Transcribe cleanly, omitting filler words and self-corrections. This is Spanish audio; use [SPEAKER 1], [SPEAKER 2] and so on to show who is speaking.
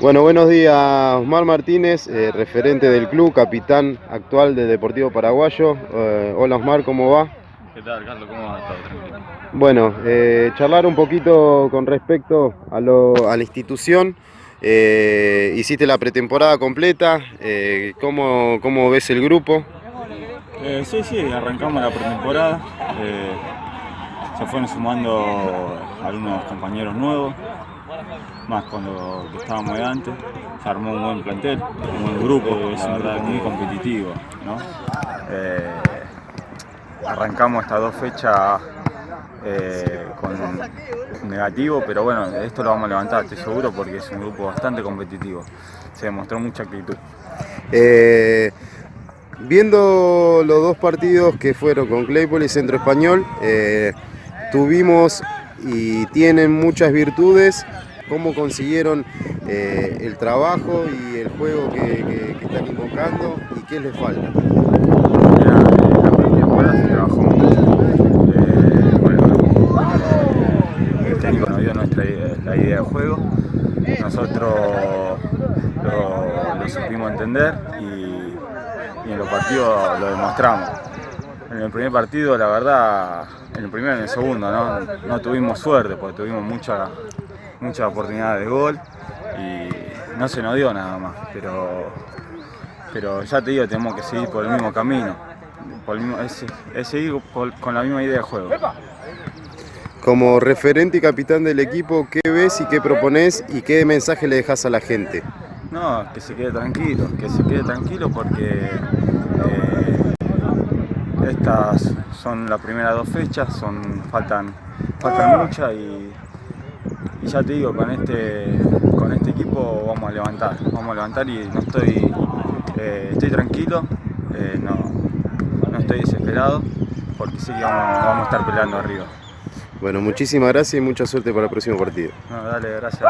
[SPEAKER 1] Bueno, buenos días, Osmar Martínez, referente del club, capitán actual del Deportivo Paraguayo. Hola Osmar, ¿cómo va?
[SPEAKER 2] ¿Qué tal, Carlos? ¿Cómo vas? ¿Todo tranquilo?
[SPEAKER 1] Bueno, charlar un poquito con respecto a la institución. Hiciste la pretemporada completa, ¿cómo ves el grupo?
[SPEAKER 2] Sí, arrancamos la pretemporada. Se fueron sumando algunos compañeros nuevos, más con lo que estábamos de antes. Se armó un buen plantel, un buen grupo, es la verdad muy competitivo, ¿no? Arrancamos estas dos fechas con negativo, pero bueno, esto lo vamos a levantar, estoy seguro, porque es un grupo bastante competitivo. Se demostró mucha actitud.
[SPEAKER 1] Viendo los dos partidos que fueron con Claypole y Centro Español, tuvimos y tienen muchas virtudes. ¿Cómo consiguieron el trabajo y el juego que están invocando y qué les falta?
[SPEAKER 2] La pretemporada se trabajó mucho con el grupo. El técnico nos dio la idea de juego. Nosotros lo supimos entender y en los partidos lo demostramos. En el primer partido, la verdad, en el primero y en el segundo, no tuvimos suerte porque tuvimos muchas oportunidades de gol y no se nos dio nada más. Pero ya te digo, tenemos que seguir por el mismo camino, es seguir con la misma idea de juego.
[SPEAKER 1] Como referente y capitán del equipo, ¿qué ves y qué proponés y qué mensaje le dejas a la gente?
[SPEAKER 2] No, que se quede tranquilo porque estas son las primeras dos fechas, faltan muchas y ya te digo, con este equipo vamos a levantar y no estoy tranquilo, no estoy desesperado porque sé que vamos a estar peleando arriba.
[SPEAKER 1] Bueno, muchísimas gracias y mucha suerte para el próximo partido.
[SPEAKER 2] No, dale, gracias.